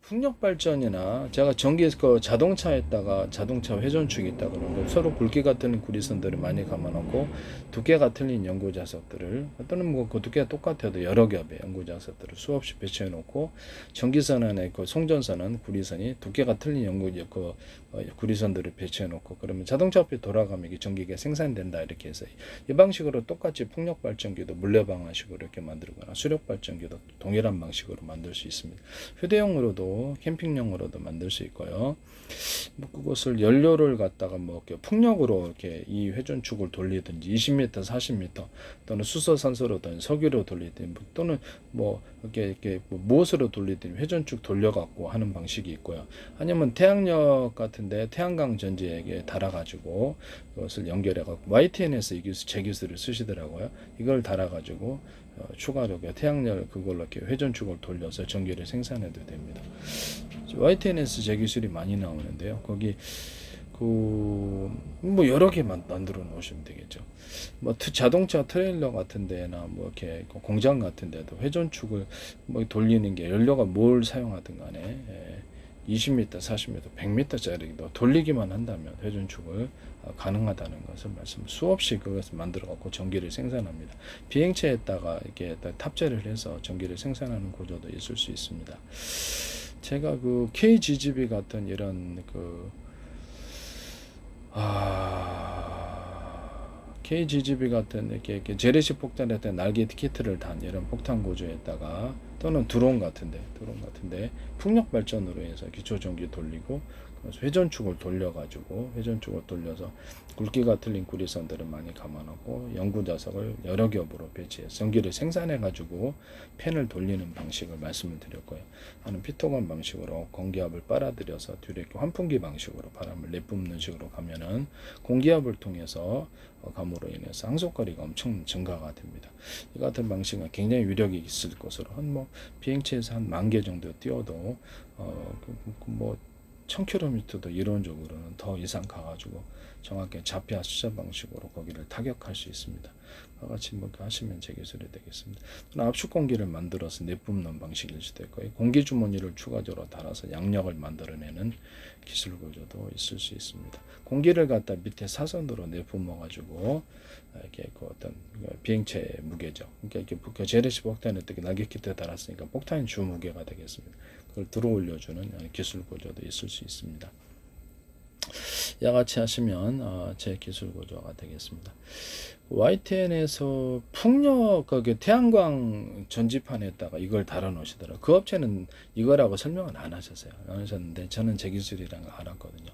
풍력 발전이나 제가 자동차에다가 자동차 회전축이 있다 그러면 서로 굵기가 틀린 구리선들을 많이 감아놓고 두께가 틀린 연구 자석들을 또는 뭐 그 두께가 똑같아도 여러 겹의 연구 자석들을 수없이 배치해 놓고 전기선 안에 그 송전선은 구리선이 두께가 틀린 구리선들을 배치해 놓고 그러면 자동차 앞에 돌아가면 이게 전기가 생산된다 이렇게 해서 이 방식으로 똑같이 풍력 발전기도 물레 방식으로 이렇게 만들거나 수력 발전기도 동일한 방식으로 만들 수 있습니다. 휴대용으로도 캠핑용으로도 만들 수 있고요. 뭐 그것을 연료를 갖다가 뭐 이렇게 풍력으로 이렇게 이 회전축을 돌리든지 20m, 40m 또는 수소산소로든 석유로 돌리든 또는 뭐 이렇게 뭐 무엇으로 돌리든 회전축 돌려갖고 하는 방식이 있고요. 아니면 태양력 같은데 태양광 전지에게 달아가지고 그것을 연결해갖고 YTN에서 제 기술을 쓰시더라고요. 이걸 달아가지고 추가로 태양열 그걸로 이렇게 회전축을 돌려서 전기를 생산해도 됩니다. YTN에서 제 기술이 많이 나오는데요. 거기 뭐 여러 개 만들어 놓으시면 되겠죠. 뭐 자동차 트레일러 같은 데나 뭐 이렇게 공장 같은 데도 회전축을 뭐 돌리는 게 연료가 뭘 사용하든 간에 20m, 40m, 100m짜리도 돌리기만 한다면 회전축을 가능하다는 것을 수없이 그것을 만들어 갖고 전기를 생산합니다. 비행체에다가 이렇게 탑재를 해서 전기를 생산하는 구조도 있을 수 있습니다. 제가 KGGB 같은 이런 KGGB 같은 이렇게 재래식 폭탄에 대한 날개 키트를 단 이런 폭탄 구조에다가 또는 드론 같은데 풍력 발전으로 해서 기초 전기 돌리고 회전축을 돌려서 굵기가 틀린 구리선들을 많이 감아놓고 연구 자석을 여러 겹으로 배치해서 전기를 생산해가지고 팬을 돌리는 방식을 말씀을 드렸고요. 하는 피토건 방식으로 공기압을 빨아들여서 뒤로 이렇게 환풍기 방식으로 바람을 내뿜는 식으로 가면은 공기압을 통해서 감으로 인해서 항속거리가 엄청 증가가 됩니다. 이 같은 방식은 굉장히 위력이 있을 것으로 비행체에서 한 10,000개 정도 띄워도 뭐 1000km도 이론적으로는 더 이상 가가지고 정확히 좌표 숫자 방식으로 거기를 타격할 수 있습니다. 같이 하시면 제 기술이 되겠습니다. 압축 공기를 만들어서 내뿜는 방식일 수도 있고 공기 주머니를 추가적으로 달아서 양력을 만들어내는 기술 구조도 있을 수 있습니다. 공기를 갖다 밑에 사선으로 내뿜어 가지고 이렇게 어떤 비행체의 무게죠. 그러니까 이렇게 재래식 폭탄에 어떻게 날개 키트에 달았으니까 폭탄의 주 무게가 되겠습니다. 그걸 들어 올려주는 기술 구조도 있을 수 있습니다. 야같이 하시면 제 기술 구조가 되겠습니다. YTN에서 풍력 태양광 전지판에다가 이걸 달아 놓으시더라고요. 그 업체는 이거라고 설명은 안 하셨는데 저는 제 기술이라는 걸 알았거든요.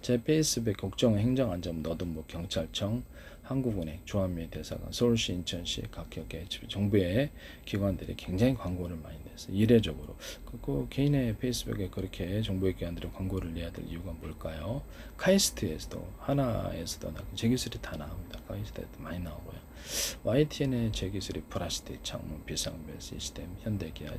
제 페이스북 국정 행정안전 노동부 경찰청 한국은행 주한미 대사관 서울시 인천시 각격의 정부의 기관들이 굉장히 광고를 많이 냈어요. 이례적으로 개인의 페이스북에 그렇게 정부의 기관들이 광고를 내야 될 이유가 뭘까요? 카이스트에서도 하나에서도 제 기술이 다 나옵니다. 카이스트에도 많이 나오고요. YTN의 제 기술이 플라스틱 창문 비상벨 시스템 현대기아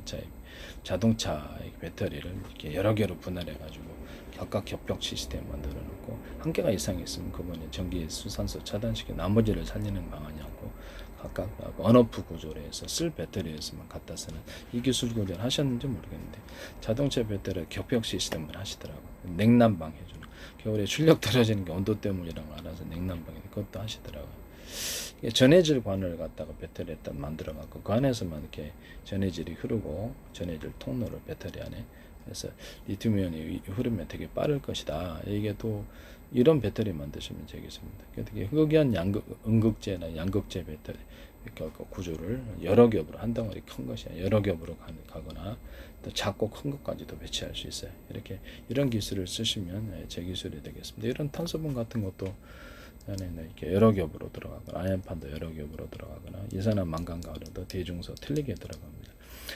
자동차 배터리를 이렇게 여러 개로 분할해 가지고 각각 겹벽 시스템 만들어 놓고 한 개가 이상 있으면 그번에 전기 수산소 차단시켜 나머지를 살리는 방안이었고 각각 언오프 구조로 해서 쓸 배터리에서만 갖다 쓰는 이 기술 구조를 하셨는지 모르겠는데 자동차 배터리 겹벽 시스템을 하시더라고요. 냉난방 해주는 겨울에 출력 떨어지는 게 온도 때문이라는 걸 알아서 냉난방 그것도 하시더라고요. 전해질 관을 갖다가 배터리에 딱 만들어 갖고 그 안에서만 이렇게 전해질이 흐르고 전해질 통로를 배터리 안에 그래서 리튬이온이 흐르면 되게 빠를 것이다. 이게 또 이런 배터리 만드시면 되겠습니다. 되게 흑연 음극재나 양극재 배터리 구조를 여러 겹으로 한 덩어리 큰 것이 여러 겹으로 가거나 또 작고 큰 것까지도 배치할 수 있어요. 이런 기술을 쓰시면 제 기술이 되겠습니다. 이런 탄소분 같은 것도 이렇게 여러 겹으로 들어가거나 아연판도 여러 겹으로 들어가거나 이산화 망간가루도 대중소 틀리게 들어갑니다.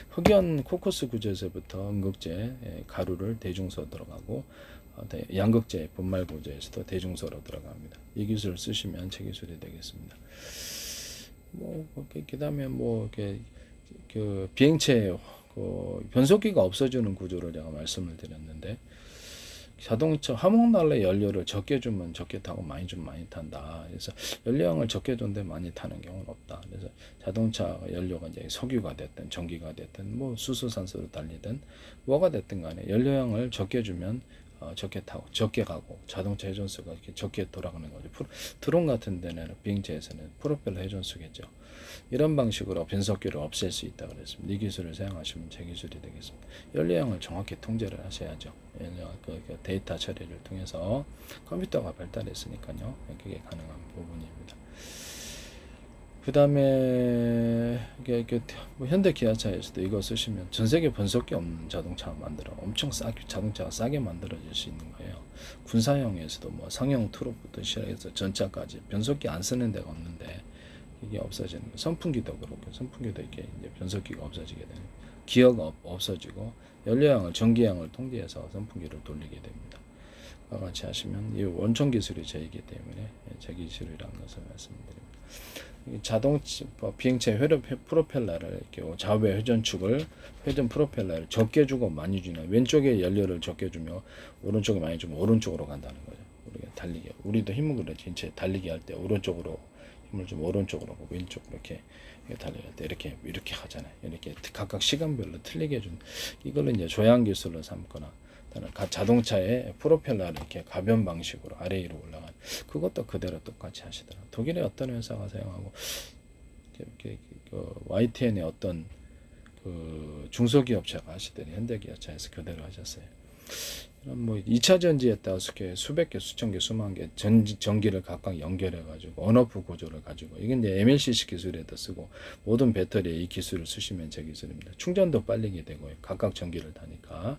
흑연 코커스 구조에서부터 음극재 가루를 대중소 들어가고 양극재 분말 구조에서도 대중소로 들어갑니다. 이 기술을 쓰시면 제 기술이 되겠습니다. 그다음에 비행체 변속기가 없어지는 구조를 제가 말씀을 드렸는데 자동차 화목난로 연료를 적게 주면 적게 타고 많이 주면 많이 탄다. 그래서 연료량을 적게 줬는데 많이 타는 경우는 없다. 그래서 자동차 연료가 이제 석유가 됐든 전기가 됐든 뭐 수소산소로 달리든 뭐가 됐든 간에 연료량을 적게 주면 적게 타고 적게 가고 자동차 회전수가 이렇게 적게 돌아가는 거죠. 드론 같은 데는 비행체에서는 프로펠러 회전수겠죠. 이런 방식으로 변속기를 없앨 수 있다 그랬습니다. 이 기술을 사용하시면 제 기술이 되겠습니다. 연료량을 정확히 통제를 하셔야죠. 그 데이터 처리를 통해서 컴퓨터가 발달했으니까요. 그게 가능한 부분입니다. 그 다음에 뭐 현대 기아차에서도 이거 쓰시면 전 세계 변속기 없는 자동차 만들어 엄청 자동차가 싸게 만들어질 수 있는 거예요. 군사형에서도 뭐 상형 트럭부터 시작해서 전차까지 변속기 안 쓰는 데가 없는데 이게 없어지는 거예요. 선풍기도 그렇고 선풍기도 이렇게 이제 변속기가 없어지게 되는 기어가 없어지고 연료양을 전기양을 통제해서 선풍기를 돌리게 됩니다. 와 같이 하시면 이 원천 기술이 저이기 때문에 제 기술이라는 것을 말씀드립니다. 자동차 비행체 프로펠러를 이렇게 좌우의 회전 프로펠러를 적게 주고 많이 주면 왼쪽에 연료를 적게 주며 오른쪽에 많이 주면 오른쪽으로 간다는 거죠. 우리가 달리기 우리도 힘을 그렇지 진짜 달리기 할 때 오른쪽으로 힘을 좀 오른쪽으로 하고 왼쪽으로 이렇게 달리기 할 때 이렇게 하잖아요. 이렇게 각각 시간별로 틀리게 준 이걸로 이제 조향 기술로 삼거나 자동차의 프로펠러를 이렇게 가변 방식으로 아래 위로 올라간 그것도 그대로 똑같이 하시더라고요. 독일의 어떤 회사가 사용하고 YTN의 어떤 그 중소기업체가 하시더니 현대기아차에서 그대로 하셨어요. 뭐 2차 전지에다가 수백 개, 수천 개, 수만 개 전기를 각각 연결해 가지고 온오프 구조를 가지고 이게 이제 MLCC 기술에도 쓰고 모든 배터리에 이 기술을 쓰시면 제 기술입니다. 충전도 빨리게 되고요. 각각 전기를 다니까.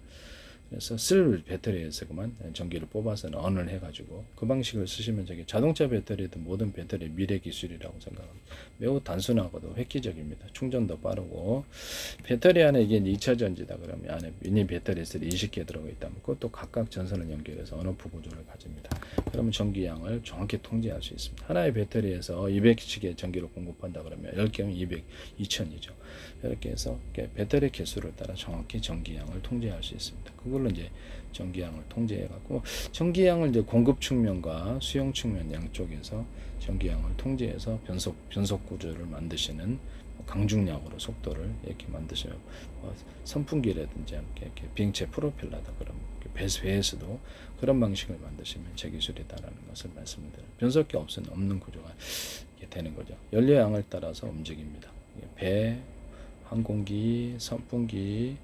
그래서 쓸 배터리에서만 전기를 뽑아서 언을 해가지고 그 방식을 쓰시면 저게 자동차 배터리든 모든 배터리 미래 기술이라고 생각합니다. 매우 단순하고도 획기적입니다. 충전도 빠르고 배터리 안에 이게 2차 전지다 그러면 안에 미니 배터리들이 20개 들어가 있다면 그것도 각각 전선을 연결해서 언오프 구조를 가집니다. 그러면 전기량을 정확히 통제할 수 있습니다. 하나의 배터리에서 200씩의 전기를 공급한다 그러면 10개면 2000이죠. 이렇게 해서 배터리 개수를 따라 정확히 전기량을 통제할 수 있습니다. 그걸로 이제 전기량을 통제해 갖고 전기량을 이제 공급 측면과 수용 측면 양쪽에서 전기량을 통제해서 변속 구조를 만드시는 강중량으로 속도를 이렇게 만드셔요. 선풍기라든지 이렇게 비행체 프로펠러다 그러면 배에서도 그런 방식을 만드시면 제 기술이다라는 것을 말씀드려요. 변속기 없는 구조가 이렇게 되는 거죠. 연료량을 따라서 움직입니다. 배, 항공기, 선풍기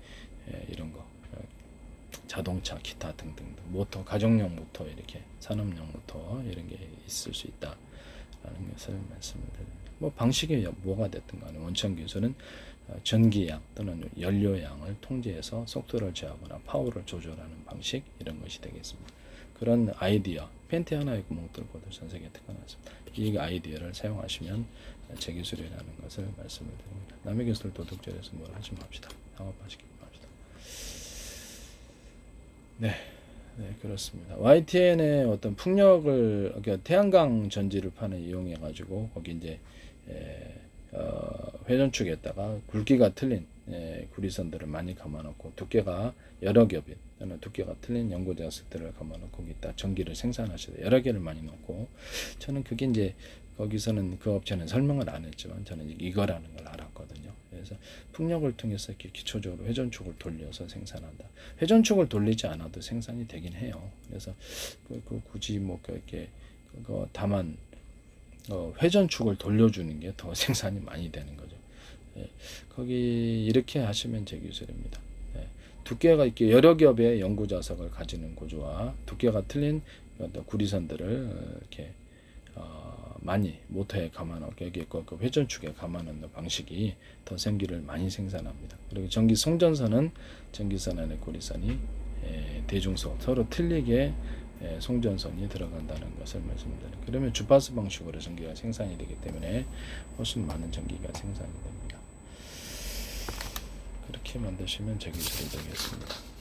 이런 거, 자동차, 기타 등등 모터, 가정용 모터 이렇게 산업용 모터 이런 게 있을 수 있다라는 것을 말씀드립니다. 뭐 방식이 뭐가 됐든 간에 원천 기술은 전기양 또는 연료양을 통제해서 속도를 제어하거나 파워를 조절하는 방식 이런 것이 되겠습니다. 그런 아이디어 팬티 하나의 구멍 뚫고도 전 세계에 특허났습니다. 이 아이디어를 사용하시면 제 기술이라는 것을 말씀을 드립니다. 남의 기술 도둑질해서 뭘 하지 맙시다. 상업화시키지 맙시다. 네, 그렇습니다. YTN의 어떤 풍력을 그러니까 태양광 전지를 판을 이용해 가지고 거기 이제 회전축에다가 굵기가 틀린 구리선들을 많이 감아놓고 두께가 여러 겹인 또는 두께가 틀린 연고자석들을 감아놓고 거기다 전기를 생산하시다 여러 개를 많이 넣고 저는 그게 이제 거기서는 그 업체는 설명을 안 했지만 저는 이거라는 걸 알았거든요. 그래서 풍력을 통해서 이렇게 기초적으로 회전축을 돌려서 생산한다. 회전축을 돌리지 않아도 생산이 되긴 해요. 그래서 굳이 뭐 이렇게 다만 회전축을 돌려주는 게 더 생산이 많이 되는 거죠. 거기 이렇게 하시면 제 기술입니다. 두께가 이렇게 여러 겹의 연구자석을 가지는 구조와 두께가 틀린 구리선들을 이렇게 많이 모터에 감아놓고 여기에 그 회전축에 감아놓는 방식이 더 전기를 많이 생산합니다. 그리고 전기 송전선은 전기선 안에 구리선이 대중소 서로 틀리게 송전선이 들어간다는 것을 말씀드립니다. 그러면 주파수 방식으로 전기가 생산이 되기 때문에 훨씬 많은 전기가 생산이 됩니다. 그렇게 만드시면 제 기술이 되겠습니다.